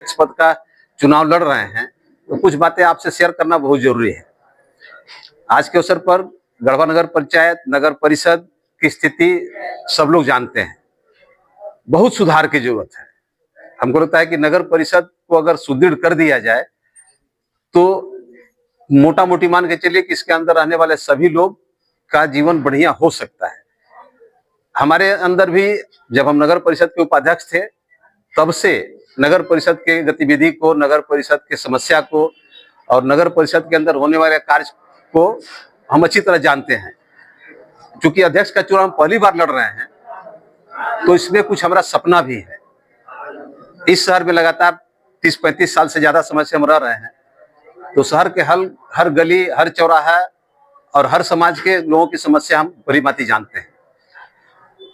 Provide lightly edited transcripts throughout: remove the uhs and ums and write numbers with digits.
इस पद का चुनाव लड़ रहे हैं, तो कुछ बातें आपसे शेयर करना बहुत जरूरी है। आज के अवसर पर गढ़वा नगर पंचायत, नगर परिषद की स्थिति सब लोग जानते हैं। बहुत सुधार की जरूरत है। हमको लगता है कि नगर परिषद को अगर सुदृढ़ कर दिया जाए तो मोटा मोटी मान के चलिए कि इसके अंदर रहने वाले सभी लोग का जीवन बढ़िया हो सकता है। हमारे अंदर भी जब हम नगर परिषद के उपाध्यक्ष थे तब से नगर परिषद के गतिविधि को, नगर परिषद के समस्या को और नगर परिषद के अंदर होने वाले कार्य को हम अच्छी तरह जानते हैं। चूंकि अध्यक्ष का चुनाव हम पहली बार लड़ रहे हैं तो इसमें कुछ हमारा सपना भी है। इस शहर में लगातार 30-35 साल से ज्यादा समय से हम रह रहे हैं, तो शहर के हर गली, हर चौराहा और हर समाज के लोगों की समस्या हम भली भांति जानते हैं।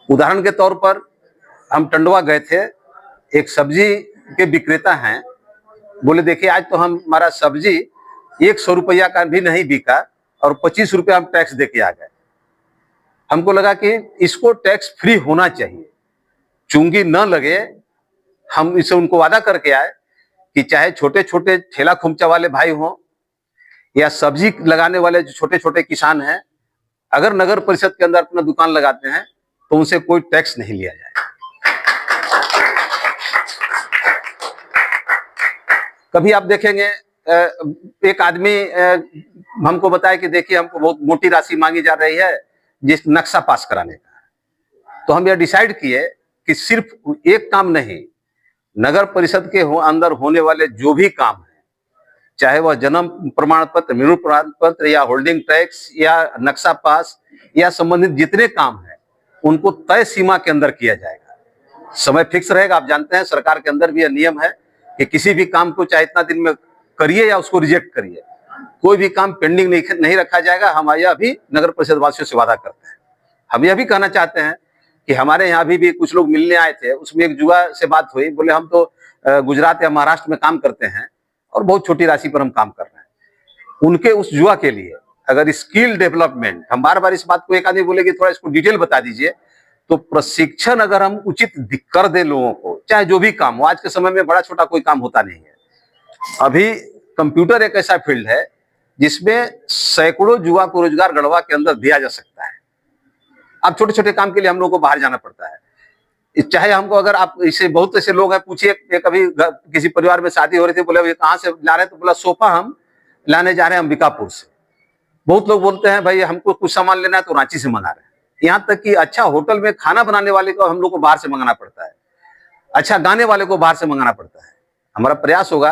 उदाहरण के तौर पर हम टंडवा गए थे, एक सब्जी के विक्रेता हैं, बोले देखिए आज तो हमारा सब्जी 100 रुपया का भी नहीं बिका और 25 रुपया हम टैक्स दे के आ गए। हमको लगा कि इसको टैक्स फ्री होना चाहिए, चुंगी न लगे। हम इसे उनको वादा करके आए कि चाहे छोटे छोटे ठेला खुमचा वाले भाई हों या सब्जी लगाने वाले जो छोटे छोटे किसान हैं, अगर नगर परिषद के अंदर अपना दुकान लगाते हैं तो उनसे कोई टैक्स नहीं लिया जाए। कभी आप देखेंगे एक आदमी हमको बताया कि देखिए हमको बहुत मोटी राशि मांगी जा रही है जिस नक्शा पास कराने का। तो हम यह डिसाइड किए कि सिर्फ एक काम नहीं, नगर परिषद के अंदर होने वाले जो भी काम है, चाहे वह जन्म प्रमाण पत्र, मृत्यु प्रमाण पत्र या होल्डिंग टैक्स या नक्शा पास या संबंधित जितने काम है, उनको तय सीमा के अंदर किया जाएगा। समय फिक्स रहेगा। आप जानते हैं सरकार के अंदर भी यह नियम है कि किसी भी काम को चाहे इतना दिन में करिए या उसको रिजेक्ट करिए, कोई भी काम पेंडिंग नहीं रखा जाएगा। हम यह भी नगर परिषद वासियों से वादा करते हैं। हम यह भी कहना चाहते हैं कि हमारे यहाँ भी कुछ लोग मिलने आए थे, उसमें एक युवा से बात हुई, बोले हम तो गुजरात या महाराष्ट्र में काम करते हैं और बहुत छोटी राशि पर हम काम कर रहे हैं। उनके उस युवा के लिए अगर स्किल डेवलपमेंट, हम बार बार इस बात को, एक आदमी बोलेगी थोड़ा इसको डिटेल बता दीजिए, तो प्रशिक्षण अगर हम उचित कर दें लोगों को, चाहे जो भी काम हो, आज के समय में बड़ा छोटा कोई काम होता नहीं है। अभी कंप्यूटर एक ऐसा फील्ड है जिसमें सैकड़ों युवा को रोजगार गढ़वा के अंदर दिया जा सकता है। अब छोटे छोटे काम के लिए हम लोगों को बाहर जाना पड़ता है। चाहे हमको, अगर आप इसे, बहुत ऐसे लोग हैं, पूछिए कभी किसी परिवार में शादी हो रही थी, बोले कहाँ से ला रहे हैं, तो बोला सोफा हम लाने जा रहे हैं अंबिकापुर से। बहुत लोग बोलते हैं भाई हमको कुछ सामान लेना है तो रांची से मंगा रहे हैं। यहाँ तक कि अच्छा होटल में खाना बनाने वाले को हम लोग को बाहर से मंगाना पड़ता है, अच्छा गाने वाले को बाहर से मंगाना पड़ता है। हमारा प्रयास होगा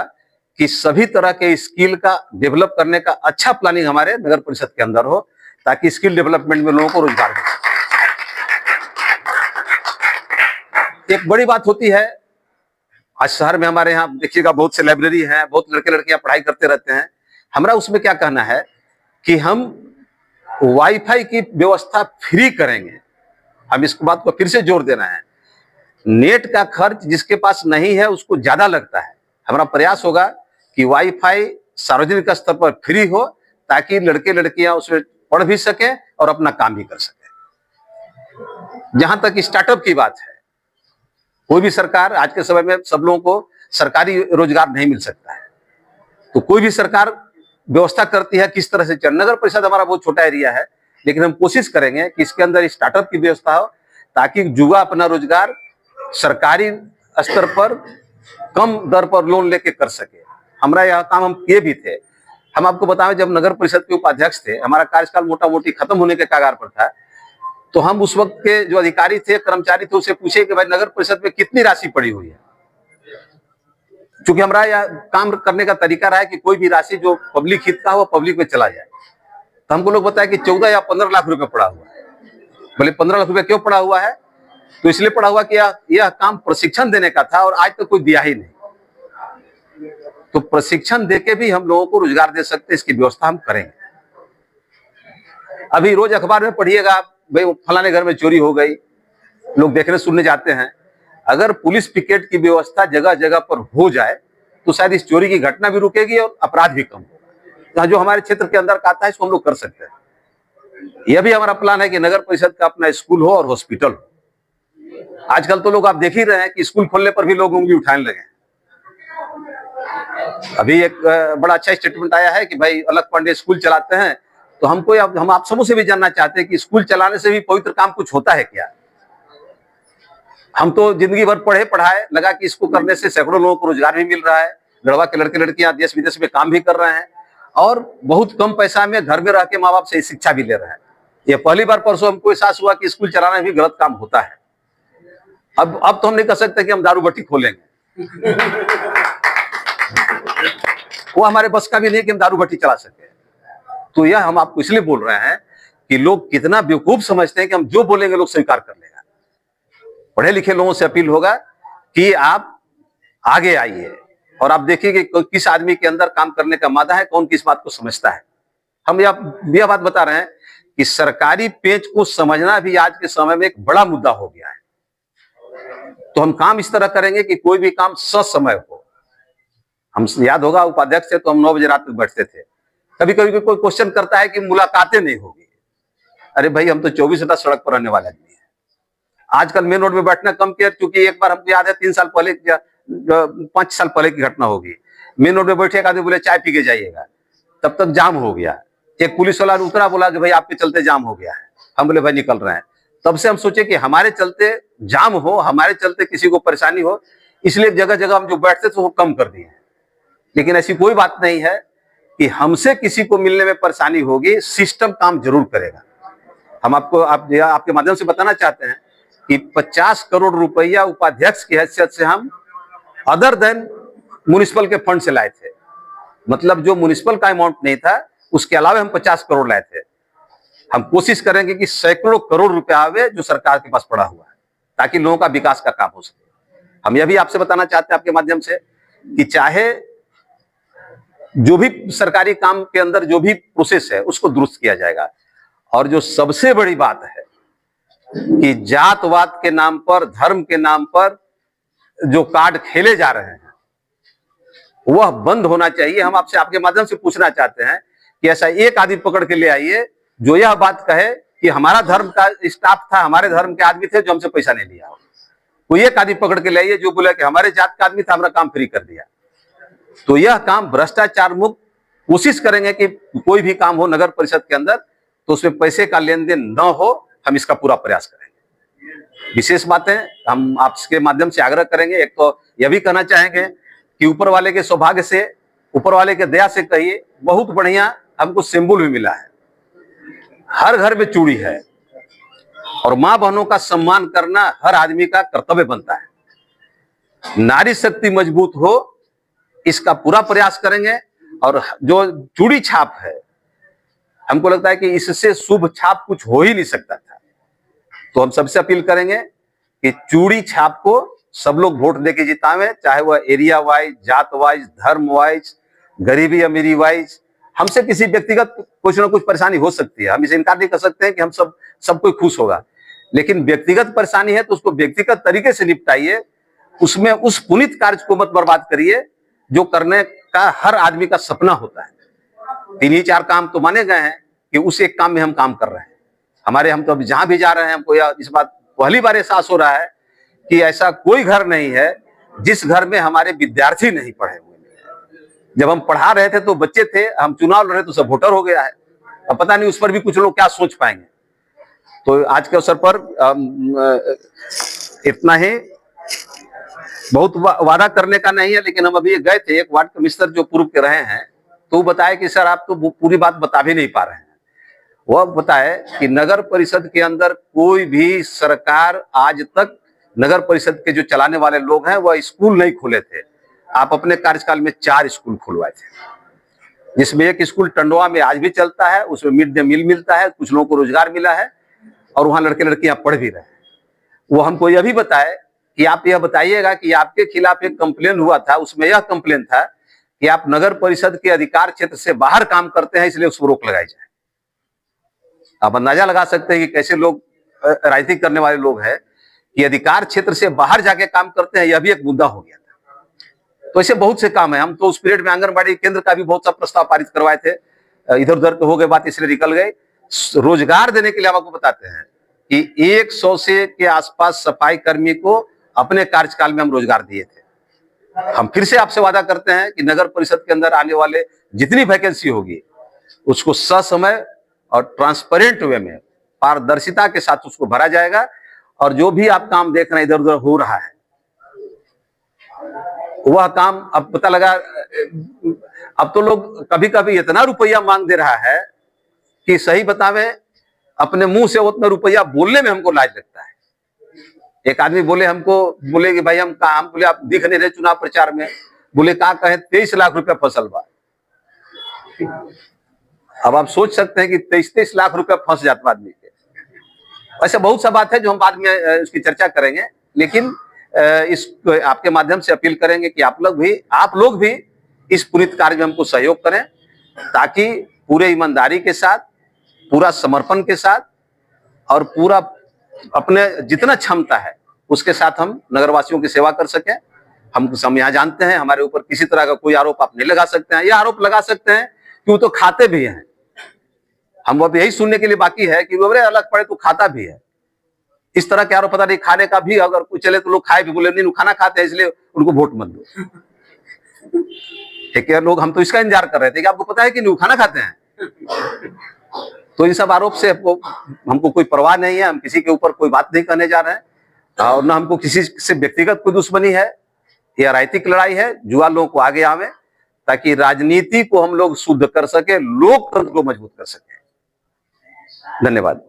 कि सभी तरह के स्किल का डेवलप करने का अच्छा प्लानिंग हमारे नगर परिषद के अंदर हो, ताकि स्किल डेवलपमेंट में लोगों को रोजगार मिले। एक बड़ी बात होती है, आज शहर में हमारे यहाँ देखिएगा बहुत से लाइब्रेरी हैं, बहुत लड़के लड़कियां पढ़ाई करते रहते हैं। हमारा उसमें क्या कहना है कि हम वाईफाई की व्यवस्था फ्री करेंगे। हम इस बात को फिर से जोर देना है। नेट का खर्च जिसके पास नहीं है उसको ज्यादा लगता है। हमारा प्रयास होगा कि वाईफाई सार्वजनिक स्तर पर फ्री हो, ताकि लड़के लड़कियां उसमें पढ़ भी सके और अपना काम भी कर सके। जहां तक स्टार्टअप की बात है, कोई भी सरकार, आज के समय में सब लोगों को सरकारी रोजगार नहीं मिल सकता है, तो कोई भी सरकार व्यवस्था करती है किस तरह से चल। नगर परिषद हमारा बहुत छोटा एरिया है, लेकिन हम कोशिश करेंगे कि इसके अंदर स्टार्टअप की व्यवस्था हो, ताकि युवा अपना रोजगार सरकारी स्तर पर कम दर पर लोन लेके कर सके। हमारा यह काम हम किए भी थे। हम आपको बताएं, जब नगर परिषद के उपाध्यक्ष थे, हमारा कार्यकाल मोटा मोटी खत्म होने के कगार पर था, तो हम उस वक्त के जो अधिकारी थे, कर्मचारी थे, उसे पूछे कि भाई नगर परिषद में कितनी राशि पड़ी हुई है। क्योंकि हमारा यह काम करने का तरीका रहा है कि कोई भी राशि जो पब्लिक हित का हो पब्लिक में चला जाए। तो हमको लोग बताया कि 14 या 15 लाख रुपए पड़ा हुआ है। बोले 15 लाख रुपए क्यों पड़ा हुआ है? तो इसलिए पड़ा हुआ कि यह काम प्रशिक्षण देने का था और आज तक कोई दिया ही नहीं। तो प्रशिक्षण देके भी हम लोगों को रोजगार दे सकते, इसकी व्यवस्था हम करेंगे। अभी रोज अखबार में पढ़िएगा, भाई फलाने घर में चोरी हो गई, लोग देखने सुनने जाते हैं। अगर पुलिस पिकेट की व्यवस्था जगह जगह पर हो जाए तो शायद इस चोरी की घटना भी रुकेगी और अपराध भी कम होगा। जो हमारे क्षेत्र के अंदर का आता है इसको हम लोग कर सकते हैं। यह भी हमारा प्लान है कि नगर परिषद का अपना स्कूल हो और हॉस्पिटल हो। आजकल तो लोग आप देख ही रहे हैं कि स्कूल खोलने पर भी लोग उंगली उठाने लगे हैं। अभी एक बड़ा अच्छा स्टेटमेंट आया है कि भाई अलग पांडे स्कूल चलाते हैं, तो हम आप सबों से भी जानना चाहते हैं कि स्कूल चलाने से भी पवित्र काम कुछ होता है क्या? हम तो जिंदगी भर पढ़े पढ़ाए, लगा कि इसको करने से सैकड़ों लोगों को रोजगार भी मिल रहा है, गढ़वा के लड़के लड़कियां देश विदेश में काम भी कर रहे हैं और बहुत कम पैसा में घर में रह के माँ बाप से शिक्षा भी ले रहे हैं। ये पहली बार परसों हमको एहसास हुआ कि स्कूल चलाना भी गलत काम होता है। अब तो हम नहीं कह सकते कि हम दारू भट्टी खोलेंगे, वो हमारे बस का भी नहीं कि हम दारू भट्टी चला सके। तो यह हम आपको इसलिए बोल रहे हैं कि लोग कितना बेवकूफ समझते हैं कि हम जो बोलेंगे लोग स्वीकार कर लेगा। पढ़े लिखे लोगों से अपील होगा कि आप आगे आइए और आप देखिए कि किस आदमी के अंदर काम करने का मादा है, कौन किस बात को समझता है। हम यह बात बता रहे हैं कि सरकारी पेच को समझना भी आज के समय में एक बड़ा मुद्दा हो गया है। तो हम काम इस तरह करेंगे कि कोई भी काम ससमय हो। हम याद होगा उपाध्यक्ष थे तो हम 9 बजे रात तक बैठते थे। कभी कभी कोई क्वेश्चन करता है कि मुलाकातें नहीं होगी। अरे भाई हम तो 24 घंटा सड़क पर रहने वाले आदमी हैं। आजकल मेन रोड में बैठना कम किया, क्योंकि एक बार हमको याद है 3 साल पहले 5 साल पहले की घटना होगी। मेन रोड में बैठे एक आदमी बोले चाय पी के जाइएगा, तब तक जाम हो गया। एक पुलिस वाला उतरा, बोला कि भाई आपके चलते जाम हो गया है। हम बोले भाई निकल रहे हैं। तब से हम सोचे कि हमारे चलते जाम हो, हमारे चलते किसी को परेशानी हो, इसलिए जगह जगह हम जो बैठते थे वो कम कर दिए। लेकिन ऐसी कोई बात नहीं है कि हमसे किसी को मिलने में परेशानी होगी, सिस्टम काम जरूर करेगा। हम आपके माध्यम से बताना चाहते हैं कि 50 करोड़ रुपया उपाध्यक्ष की हैसियत से हम अदर देन म्युनिसिपल के फंड से लाए थे। मतलब जो म्युनिसिपल का अमाउंट नहीं था उसके अलावा हम 50 करोड़ लाए थे। हम कोशिश करेंगे कि सैकड़ों करोड़ रुपया आवे जो सरकार के पास पड़ा हुआ है, ताकि लोगों का विकास का काम हो सके। हम यह भी आपसे बताना चाहते हैं आपके माध्यम से कि चाहे जो भी सरकारी काम के अंदर जो भी प्रोसेस है उसको दुरुस्त किया जाएगा। और जो सबसे बड़ी बात है कि जातवाद के नाम पर, धर्म के नाम पर जो कार्ड खेले जा रहे हैं वह बंद होना चाहिए। हम आपसे आपके माध्यम से पूछना चाहते हैं कि ऐसा एक आदमी पकड़ के ले आइए जो यह बात कहे कि हमारा धर्म का स्टाफ था, हमारे धर्म के आदमी थे जो हमसे पैसा नहीं लिया। कोई एक आदमी पकड़ के ले आइए जो बोला कि हमारे जात का आदमी था, हमारा काम फ्री कर दिया। तो यह काम भ्रष्टाचार मुक्त कोशिश करेंगे कि कोई भी काम हो नगर परिषद के अंदर तो उसमें पैसे का लेन देन न हो। हम इसका पूरा प्रयास करेंगे। विशेष बातें हम आपके माध्यम से आग्रह करेंगे। एक तो यह भी कहना चाहेंगे कि ऊपर वाले के सौभाग्य से, ऊपर वाले के दया से कहिए, बहुत बढ़िया हमको सिंबल भी मिला है। हर घर में चूड़ी है और मां बहनों का सम्मान करना हर आदमी का कर्तव्य बनता है। नारी शक्ति मजबूत हो इसका पूरा प्रयास करेंगे। और जो चूड़ी छाप है, हमको लगता है कि इससे शुभ छाप कुछ हो ही नहीं सकता था। तो हम सबसे अपील करेंगे कि चूड़ी छाप को सब लोग वोट देके जितावें, चाहे वह एरिया वाइज, जात वाइज, धर्म वाइज, गरीबी अमीरी वाइज। हमसे किसी व्यक्तिगत कुछ ना कुछ परेशानी हो सकती है, हम इसे इनकार नहीं कर सकते हैं कि हम सब कोई खुश होगा। लेकिन व्यक्तिगत परेशानी है तो उसको व्यक्तिगत तरीके से निपटाइए। उसमें उस पुनीत कार्य को मत बर्बाद करिए जो करने का हर आदमी का सपना होता है। 3 ही 4 काम तो माने गए हैं कि उस एक काम में हम काम कर रहे हैं। हम तो अभी जहां भी जा रहे हैं हमको इस बात पहली बार एहसास हो रहा है कि ऐसा कोई घर नहीं है जिस घर में हमारे विद्यार्थी नहीं पढ़े हुए। जब हम पढ़ा रहे थे तो बच्चे थे, हम चुनाव लड़ रहे तो सब वोटर हो गया है। अब पता नहीं उस पर भी कुछ लोग क्या सोच पाएंगे। तो आज के अवसर पर इतना ही, बहुत वादा करने का नहीं है। लेकिन हम अभी गए थे, एक वार्ड कमिश्नर जो पूर्व के रहे हैं, तो वो बताए कि सर आप तो पूरी बात बता भी नहीं पा रहे हैं। वह बताए कि नगर परिषद के अंदर कोई भी सरकार आज तक, नगर परिषद के जो चलाने वाले लोग हैं वह स्कूल नहीं खोले थे। आप अपने कार्यकाल में 4 स्कूल खुलवाए थे, जिसमें एक स्कूल टंडवा में आज भी चलता है, उसमें मिड डे मील मिलता है, कुछ लोगों को रोजगार मिला है और वहां लड़के लड़कियां पढ़ भी रहे हैं। वो हमको यह भी बताए कि आप यह बताइएगा कि आपके खिलाफ एक कंप्लेन हुआ था, उसमें यह कंप्लेन था कि आप नगर परिषद के अधिकार क्षेत्र से बाहर काम करते हैं, इसलिए उस पर रोक लगाई जाए। आप अंदाजा लगा सकते हैं कि कैसे लोग राजनीति करने वाले लोग हैं कि अधिकार क्षेत्र से बाहर जाके काम करते हैं। यह भी एक मुद्दा हो गया था। तो ऐसे बहुत से काम है। हम तो उस पीरियड में आंगनबाड़ी केंद्र का भी बहुत सा प्रस्ताव पारित करवाए थे, इधर उधर हो गए बात, इसलिए निकल गए। रोजगार देने के लिए हम आपको बताते हैं कि 100 से के आसपास सफाई कर्मी को अपने कार्यकाल में हम रोजगार दिए थे। हम फिर से आपसे वादा करते हैं कि नगर परिषद के अंदर आने वाले जितनी वैकेंसी होगी उसको ससमय और ट्रांसपेरेंट वे में पारदर्शिता के साथ उसको भरा जाएगा। और जो भी आप काम देख रहे हैं इधर उधर हो रहा है, वह काम अब पता लगा, अब तो लोग कभी कभी इतना रुपया मांग दे रहा है कि सही बतावे अपने मुंह से उतना रुपया बोलने में हमको लाज लगता है। एक आदमी बोले हमको, बोले कि भाई हम बोले आप दिख नहीं रहे चुनाव प्रचार में, बोले कहा कहे 23 लाख रुपया फसल बा। अब आप सोच सकते हैं कि 23 लाख रुपया फंस जाता आदमी के। ऐसे बहुत सा बात है जो हम बाद में उसकी चर्चा करेंगे, लेकिन इस आपके माध्यम से अपील करेंगे कि आप लोग भी इस पुनीत कार्य में हमको सहयोग करें, ताकि पूरे ईमानदारी के साथ, पूरा समर्पण के साथ और पूरा अपने जितना क्षमता है उसके साथ हम नगरवासियों की सेवा कर सकें। हम यहाँ जानते हैं हमारे ऊपर किसी तरह का कोई आरोप आप नहीं लगा सकते हैं। यह आरोप लगा सकते हैं कि वो तो खाते भी हैं, हम अब यही सुनने के लिए बाकी है कि वो अलग पड़े तो खाता भी है। इस तरह के आरोप पता नहीं, खाने का भी अगर कुछ चले तो लोग खाए भी, बोले नहीं खाना खाते हैं इसलिए उनको वोट मत दो। ठीक है, लोग हम तो इसका इंतजार कर रहे थे कि आपको पता है कि नहीं खाना खाते हैं। तो इन सब आरोप से हमको कोई परवाह नहीं है, हम किसी के ऊपर कोई बात नहीं करने जा रहे हैं और ना हमको किसी से व्यक्तिगत कोई दुश्मनी है। यह राजनीतिक लड़ाई है, युवा लोगों को आगे आवे ताकि राजनीति को हम लोग शुद्ध कर सके, लोकतंत्र को मजबूत कर सके। धन्यवाद।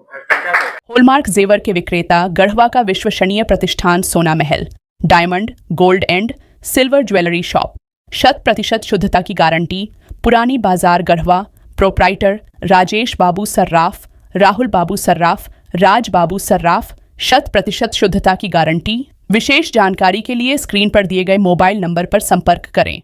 हॉलमार्क जेवर के विक्रेता गढ़वा का विश्वसनीय प्रतिष्ठान सोना महल, diamond, gold and silver jewellery shop, 100% शुद्धता की गारंटी, पुरानी बाजार गढ़वा। प्रोप्राइटर राजेश बाबू सर्राफ, राहुल बाबू सर्राफ, राज बाबू सर्राफ, 100% शुद्धता की गारंटी। विशेष जानकारी के लिए स्क्रीन पर दिए गए मोबाइल नंबर पर संपर्क करें।